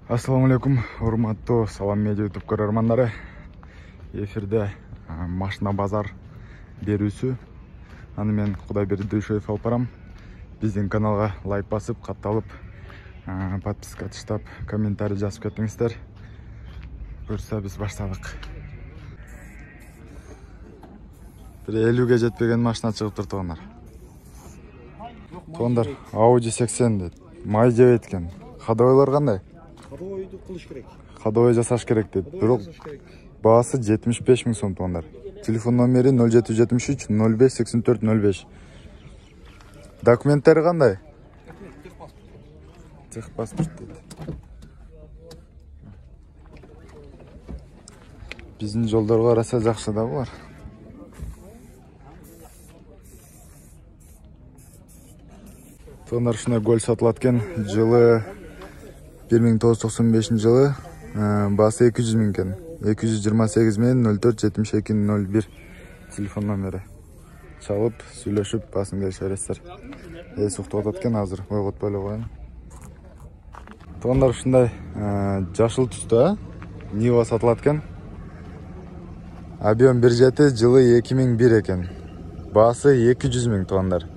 Ассаламу алейкум, урматтуу Салам Медиа YouTube көрөрмандары. Эфирде машина базар берүүсү. Аны мен Кудайберди Дүйшөев алып барам. Биздин каналга лайк басып, катталып, подписка таштап, комментарий жазып кетиңиздер. Көрсө биз баштадык. 50ге жетпеген машина чыгып турду тондар. Тондар Audi 80 дейт. Май жеп экен. Кадойлор кандай? Кадойду кылыш керек. Кадой жасаш керек дейт. Бирок баасы 75 миң сом тондар. Телефон номери 0773 05 84 05. Документтери кандай? Техпаспорт дейт. Биздин жолдорго караса жакшы да булар. Тондар ушундай гол сатылат экен. Жылы 1995 жылы, баасы 200 миң экен. 228 мен 04 72 01 телефон номери. Чалып, сүйлөшүп, басын келише бересиздер. Суктап атат экен азыр, ойготпой эле коеюн. Тондар ушундай жашыл түстө, Нива сатылат экен. Объем 1.7, жылы 2001 экен. Баасы 200 миң тондар.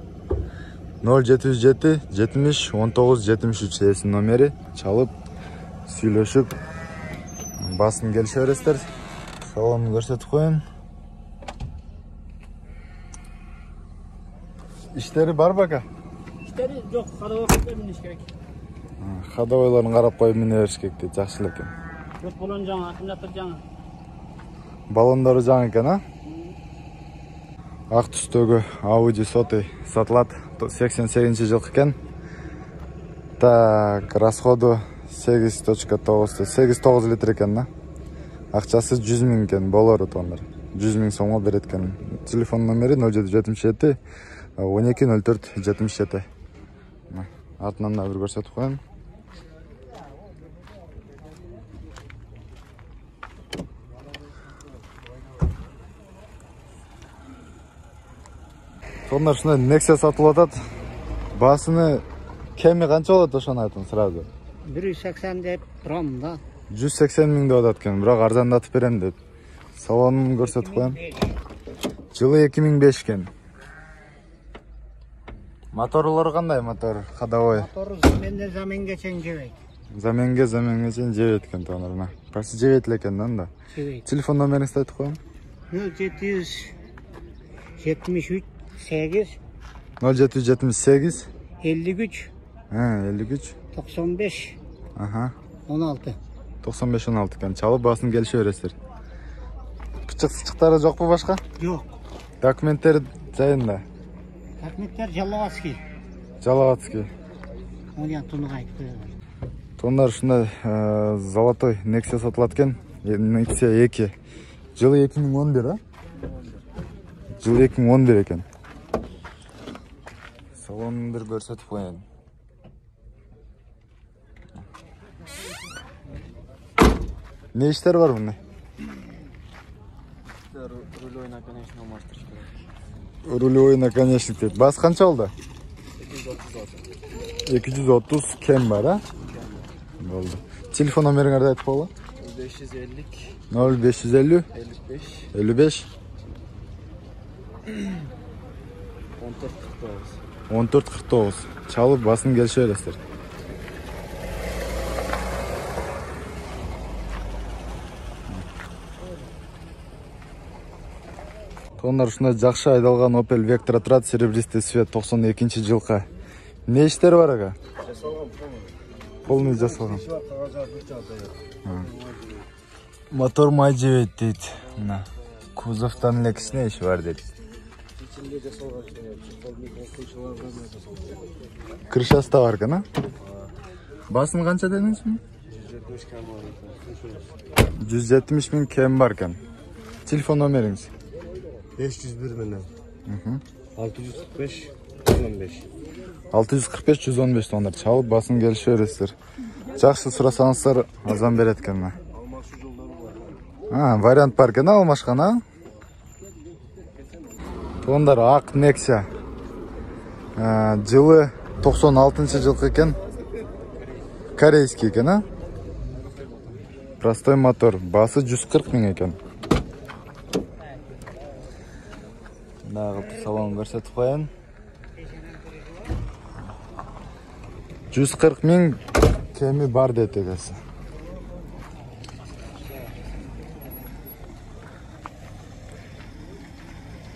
077 70 19 73 эсин номери. Чалып, сүйлөшүп, басын келише бересиздер. Салонун көрсөтүп коеюн. Иштери бар бака? İşleri yok, kadavakta biniş gerek. Кадойлорун карап коюп мине бериш керек дейт, жакшы эле экен. Yok balon жаңа, аккумулятор жаңа. Балондору жаңы экен, а? Ак түстөгү Audi соты сатылат. 88 жыл экен. Так, расходу 8.9, 8-9 литр экен да. Акчасы 100 миң экен, болору тондар. 100 миң сомго берет экен. Телефон номери 0777 12 04 77. Артынан да бир көрсөтүп коеюн. Тондар ушундай Nexia сатылып атат. Басыны кеми канча болот ошону айтың сразу. 180 деп турам да. 180 миң деп атат экен, бирок арзандатып берем деп. Салонун көрсөтүп коеюн. Жылы 2005 экен. Моторлору кандай мотор? Ходовой. Motoru zaменге чейин жебейт. Заменге чейин жебейт экен тондар. Почти жебейт эле экен да. Жебейт. Телефон номериңизди айтып коеюн. 0773 8 0778 53 53 95 16. 95-16 экен. Чалып басын келише бересиздер. Кычык-сычыктары жокпу башка? Yok. Документтери жайында. Документтер Жалаватский. Жалаватский. Оны тунугайт. Тондар ушундай золотой Nexia сатылат экен. Nexia 2. Жылы 2011, а? Жылы 2011 экен. Салонун бир көрсөтүп коеюн. Не иштер бар мында? Рулевой наконечник мастер. Рулевой наконечник дейт. Бас канча болду? 230 кем бар, а? Болду. Телефон номериңерди айтып койгула. 550 0550 55 1449. Чалып басын келише бересиздер. Тондар ушундай жакшы айдалган Opel Vectra турат, серебристый цвет, 92 жылкы. Не иштери бар ага? Полный жасалган. Мотор май жебейт дейт. Мына кузовтан эле кичине иши бар дейт. Крышасы да бар экен, а? Басын канча дедиңиз? 170 миң кем бар экен. Телефон номериңиз? 501 менен. 645 115. 645 115 тондар. Чалып басын келише бересиздер. Жакшы сурасаңыздар, азан берет экен. Алмашуу жолдору бар. Вариант бар экен, алмашкан, а? Тондар ак Nexia. Жылы 96 жылкы экен. Корейский экен, а? Простой мотор. Басы 140 миң екен. Дагы салонун көрсөтүп коеюн. 140 миң кеми бар дейт эгеси.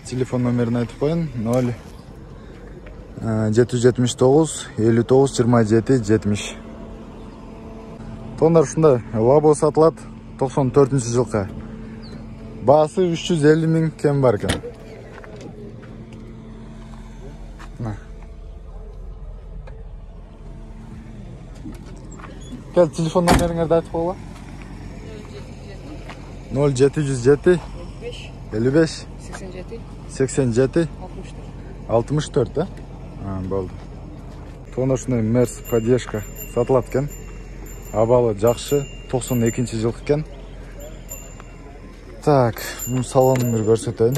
Телефон номерин айтып коеюн. 0 779 59 27 70. Тондар ушундай лабо сатылат 94-жылкы. Баасы 350 миң кем бар экен. Кел, телефон номериңерди айтып койгула. 0707 55 87 64, да? Болду. Тонда ушундай Мерс поддержка сатылат экен. Абалы жакшы, 92-жылкы экен. Так, бул салонун бир көрсөтөйүн.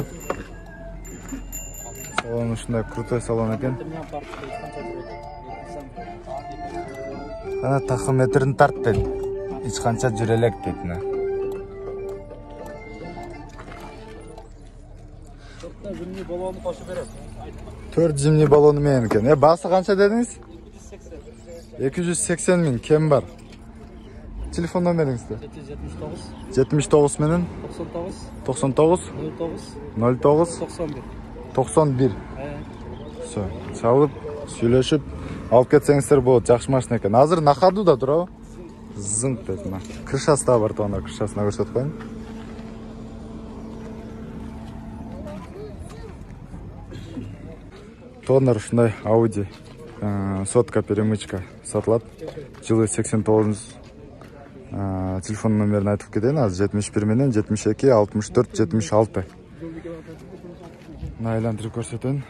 Салон ушундай крутой салон экен. Ана тахометрин тарт дейт. Эч канча жүрө элек дейт. 4 зимний баллону менен экен. Басы канча дедиңиз? 280 миң кем бар. Телефон номериңизди? 79 менен 99 09 91. Всё, чалып, сүйлөшүп алып кетсеңиздер болот. Жакшы машина экен. Азыр на ходу да турабы? Зыңк дейт мына. Крышасы да бар, тондар крышасына көрсөтүп коеюн. Тондар ушундай Audi сотка перемычка сатылат. Жылы 89. Телефон номерин айтып кетейин. Азыр 71 менен 72 64 76. Айландырып көрсөтөйүн.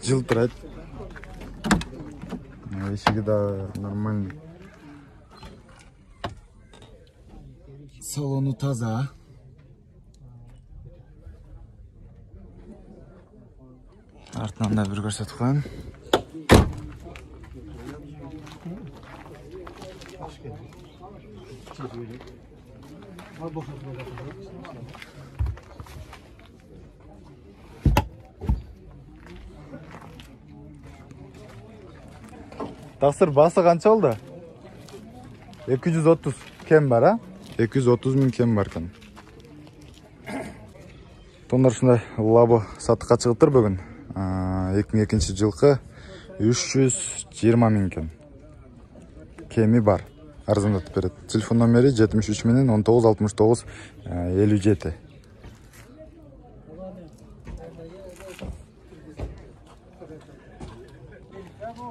Жылтырайт. Эшиги да нормальный. Салону таза. Артынан да бир көрсөтүп коеюн. Тақсыр басы канча болду? 230 кем бар, а? 230 миң кем бар экен. Тондар ушундай лабо сатыкка чыгыптыр бүгүн. 2002-жылкы 320 миң кен. Кеми бар. Арзандатып берет. Телефон номери 73 менен 19 69 57.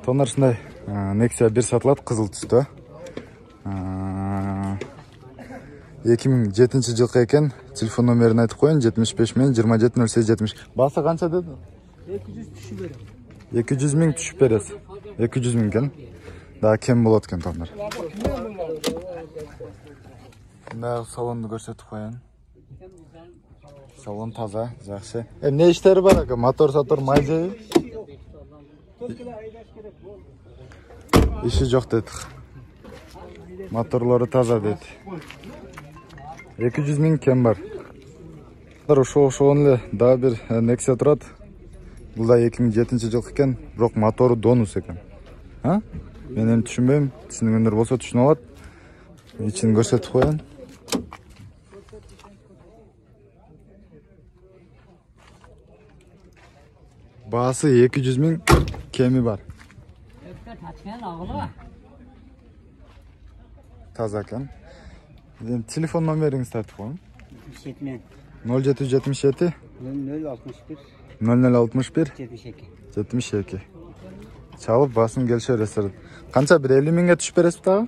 Тондар ушундай Nexia 1 сатылат, кызыл түстө. 2007-жылкы экен. Телефон номерин айтып коеюн. 75 менен 27 08 70. Басы канча деди? 200 миң түшүп бересиз. 200 миң кен. Да кем болот экен тондар. Мына салонду көрсөтүп коеюн. Салон таза, жакшы. Эмне иштери бар экен? Мотор сатор май жейби? Иши жок дейт. Моторлору таза дейт. 200 миң кем бар. Ошого эле дагы бир Nexia турат. Бул да 2007-жылкы экен, бирок мотору донус экен. Мен эми түшүнбөйм. Түшүнгөндөр болсо түшүнүп алат. Ичин көрсөтүп коеюн. Баасы 200 миң кеми бар. Таза экен. Телефон номериңизди айтып коеюн. 0777 0061 72. Чалып басын келише бересиз. Канча бир 50 миңге түшүп бересиз дагы?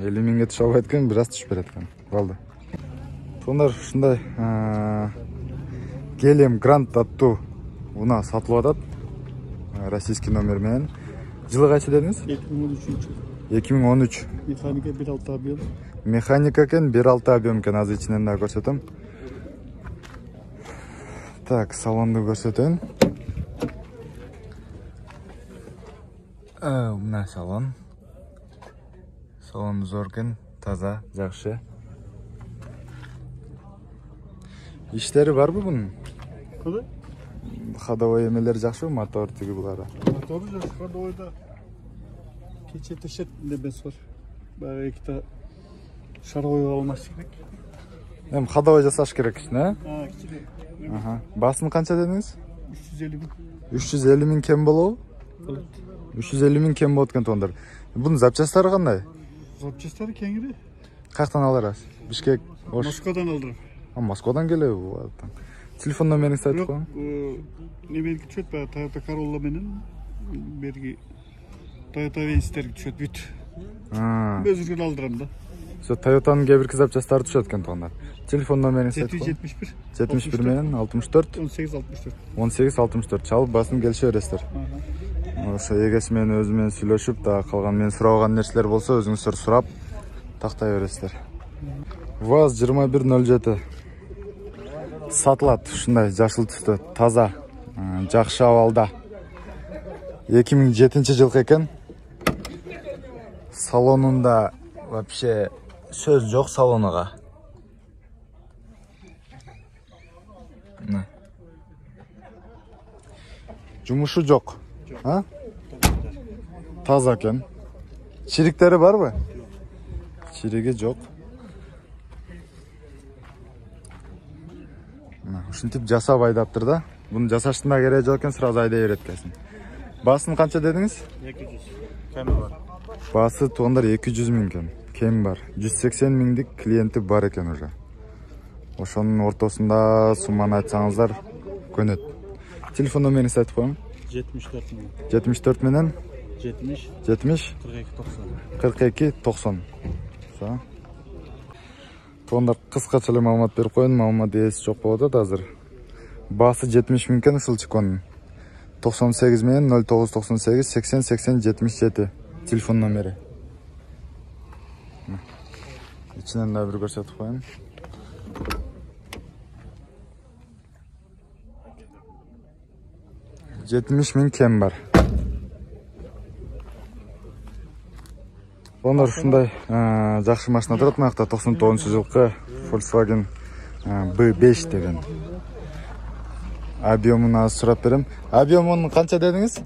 50 миңге түшүп албайт экен, бир аз түшүп берет экен. Болду. Тондар ушундай Гелием Гранд аттуу уна сатылып атат. Российский номер менен. Жылы качы дедиңиз? 2013. Механика 1.6 объем. Механика экен, 1.6 объем экен. Азыр ичинен да көрсөтөм. Так, салонду көрсөтөйүн. Мына салон. Салон зор экен, таза, жакшы. Иштери барбы бунун? Кандай? Ходовой эмелер жакшыбы, мотор тиги булары? Мотору жакшы, ходовойда кече тешет небес бар. Баягы эките шаровойго алмаш керек. Эми ходовой жасаш керек ишин, э? Кичине. Басын канча дедиңиз? 350 000. 350 000 кем болобу? Болот. 350 000 кем болот экен тондар. Бунун запчастары кандай? Запчастары кеңири. Каяктан аларыз? Бишкек, Ош. Москвадан алдырам. Москвадан келеби? Телефон номериңизди айтып коюң. Неменики түшөт, баягы Toyota Corolla менен берги Toyota Vence'терги түшөт бүт. Өзүргөн алдырам да. Со Toyota'nын кээ бирки запчастары түшөт экен тондар. Телефон номериңизди айтып коюң. 771 71 менен 64 1864. 1864 чалып басын келише бересиздер. Ошо эгеси менен өзү менен сүйлөшүп, дагы калган мен сураган нерселер болсо өзүңүздөр сурап тактай бересиздер. ВАЗ 2107 сатылат, ушундай жашыл түстө, таза, жакшы абалда. 2007 жылкы экен. Салонунда вообще сөз жок салонуга. Жумушу жок. Таза экен. Чириктери барбы? Чириги жок. Ушинтип жасап айдаптыр да. Буну жасаштын да кереги жок экен, сразу айдай берет экенсиң. Басын канча дедиңиз? 200. Кеми бар. Басы туугандар 200 000 экен. Кем бар. 180 000 клиенти бар экен уже. Ошонун ортосунда сумманы айтсаңыздар көнөт. Телефон номериңизди айтып коюң. 74 000. 74 менен 70 70 42 90. 42 90. Со. Туугандар кыскача эле маалымат берип коюн, маалымат ээси жок болуп атат азыр. Басы 70 000 экен ушул чеконун. 98 менен 0998 80 80 77 телефон номери. İçinden de bir görsetip koyun. $70 000 kem var. Onlar ушундай жакшы машина турат, мынакта 99-жылкы Volkswagen B5 деген. Объемун азыр сурап берем. Объемун канча дедиңиз?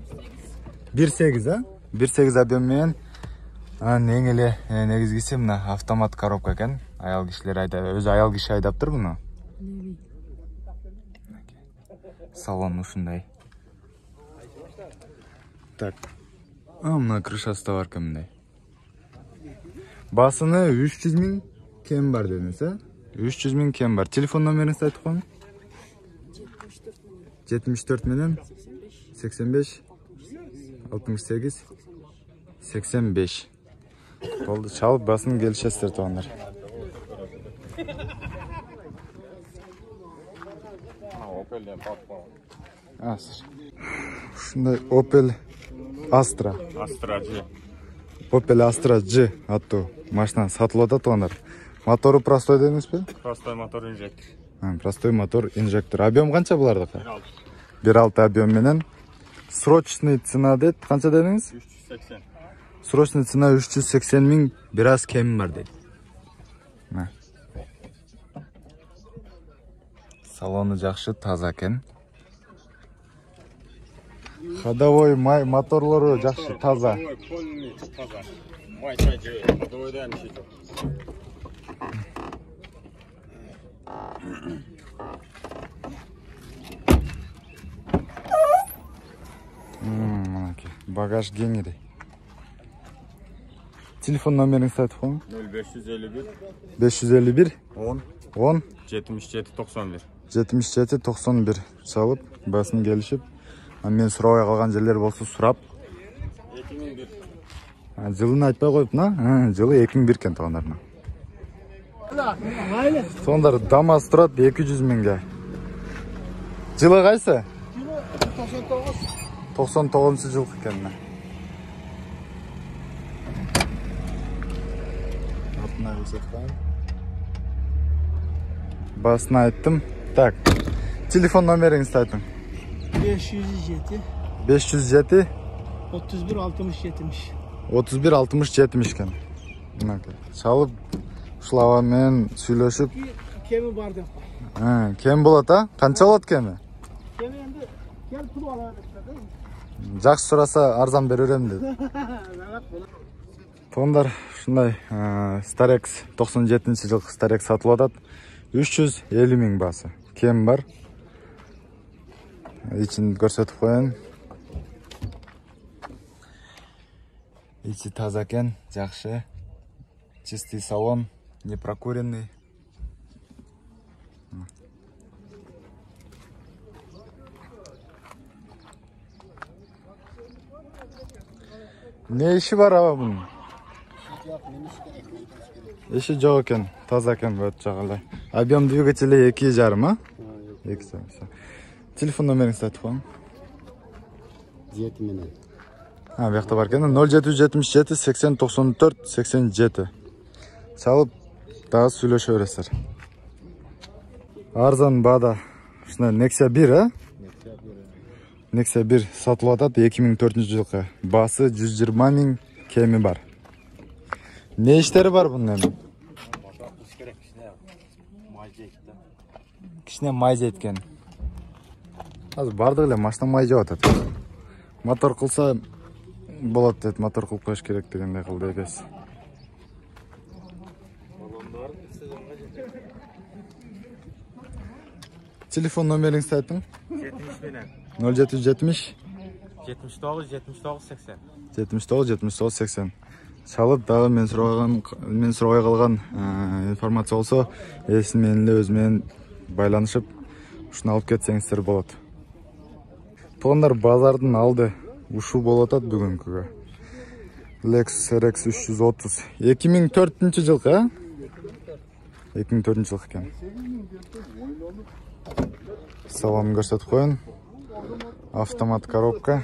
1.8, а? 1.8 объем менен эң эле негизгиси мына автомат коробка экен. Аял кишилер айдап, өзү аял киши айдаптыр буну. Салон ушундай. Так. Мына крышасы да бар экен мындай. Басыны 300 000 кем бар дедиңиз, а? 300 000 кем бар. Телефон номериңизди айтып коюң. 74 менен 85 68 85. Болду, чалып басын келишесиздер туугандар. Ушундай Opel Astra. Opel Astra G аттуу машина сатылып атат туугандар. Мотору простой дедиңизби? Простой мотор инжектор. Простой мотор инжектор. Объем канча булардыкы? 1.6 объем менен. Срочный цена дейт. Канча дедиңиз? 380. Срочный цена 380 000, бир аз кеми бар дейт. Салону жакшы, таза экен. Ходовой май моторлору жакшы, таза. Багаж кеңири. Телефон номериңизди айтып коюң. 0551 551 10 10 77 91. 77 91 чалып, басын келишип, мен сурабай калган жерлер болсо сурап. 2001. Жылын айтпай коюпна, жылы 2001 экен туугандар. Туугандар, ДАМАЗ турат 200 000ге. Жылы кайсы? 99-жылкы экен. Басын айттым. Так, телефон номериңизди айтың. 507 507 31 60 70. 31 60 70 екен. Чалып, ушулар менен сүйлөшүп. Kemi var деп. Кем болот, а? Канча болот кеми? Kemi endi gel pul ala dedi. Жакшы сураса арзан бере берем dedi. Тондар ушундай Starex 97-жылкы Starex сатылып атат. 350 миң басы. Кем бар. İçini көрсөтүп коеюн. İçi таза экен, жакшы. Чистый салон, не прокуренный. Ne işi var abi bunun? İşi жоқ екен, таза екен bu жағалай. Объем двигателя 2,5, а? 2,5. Телефон номеріңізді айтып қойыңыз. 7 менен. Bu жақта бар екен. 0777 80 94 87. Çalып, дағы сөйлөшө бересиздер. Арзан баада. Ушундай Nexia 1, а? Nexia 1 сатылып атат 2004-жылкы. Басы 120 миң, кеми бар. Ne işleri var bunun emin? Kişine may жеткен. Azı bardıq ile maşına may жеп атат. Мотор кылса болот деді, мотор кылып коюш керек дегендей кылды экес. Телефон номериңизди айтың? 70 менен. 0770 79 79 80. 79 79 80. Çalып, дағы мен сұрағай қалған информация болса, есімен эле өзімен байланышып, ушуну алып кетсеңиздер болот. Тоғындар базардын алды ушу болот ат бүгүнкүгө. Lexus RX 330. 2004-жылкы, а? 2004-жылкы экен. Салонун көрсөтүп коеюн. Автомат коробка.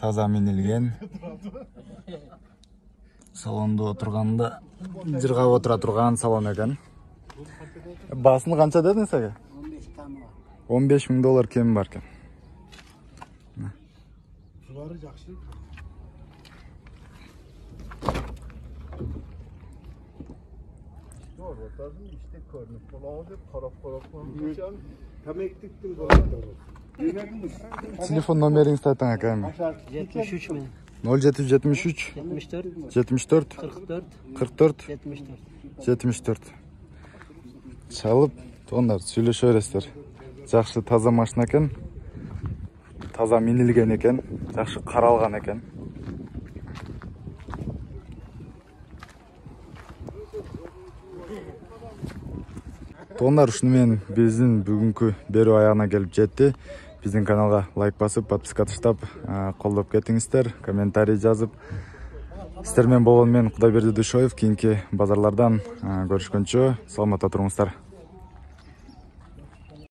Таза минилген. Салонда отурганда жыргап отура турган салон экен. Басыны канча дедиң сага? 15 миң доллар кеми бар экен. Suları жақсы. İşte körnük falan hep karap Temekliktir bu. Телефон номериңизди айтың ака эми. 73 mi? 0773 74 74 44 44 74. 74. Çalып, тоғындар сүйлөшө бересиздер. Жакшы таза машина экен. Таза минилген экен, жакшы каралган экен. Тоғындар ушуну менен биздин бүгүнкү берүү аягына келип жетти. Биздин каналга лайк басып, подписка таштап, колдоп кетиңиздер, комментарий жазып. Сиздер менен болгон мен Кудайберди Дүйшоев. Кийинки базарлардан көрүшкөнчө саламатта туруңуздар.